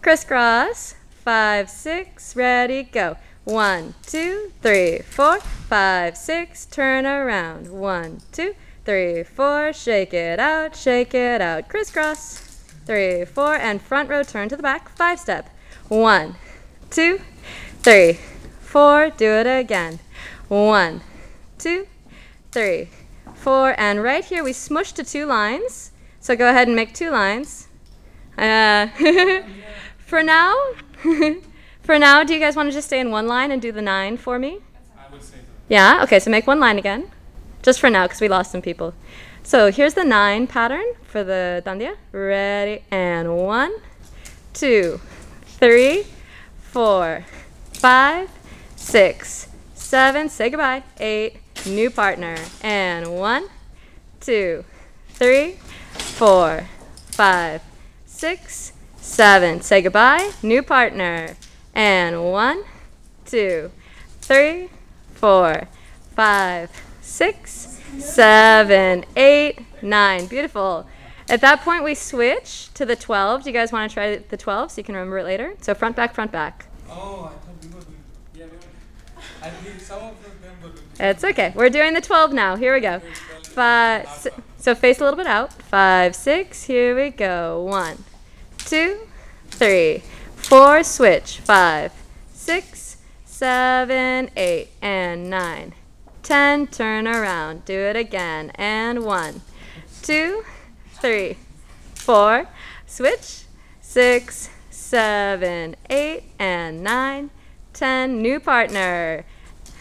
Crisscross. 5, 6, ready, go. 1, 2, 3, 4, 5, 6, turn around. 1, 2, 3, 4, shake it out, crisscross. 3, 4, and front row, turn to the back, 5 step. 1, 2, 3, 4, do it again. 1, 2, 3, 4, and right here we smush to 2 lines. So go ahead and make 2 lines. For now, do you guys want to just stay in 1 line and do the 9 for me? I would say so. Yeah? Okay, so make 1 line again. Just for now, because we lost some people. So here's the 9 pattern for the dandiya. Ready, and 1, 2, 3, 4, 5, 6, 7, say goodbye, 8, new partner, and 1, 2, 3, 4, 5, 6, 7, say goodbye, new partner, and 1, 2, 3, 4, 5, 6, 7, 8, 9. Beautiful. At that point, we switch to the 12. Do you guys want to try the 12 so you can remember it later? So front, back, front, back. Oh, I thought we were doing. Yeah, we were. I think some of them were doing. It's okay. We're doing the 12 now. Here we go. 5. So face a little bit out. 5, 6. Here we go. 1, 2, 3, 4. Switch. 5, 6, 7, 8, and 9. 10, turn around, do it again, and 1, 2, 3, 4, switch, 6, 7, 8, and 9, 10, new partner,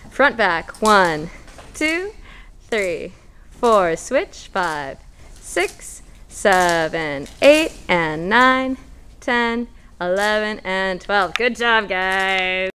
front back, 1, 2, 3, 4, switch, 5, 6, 7, 8, and 9, 10, 11, and 12. Good job, guys.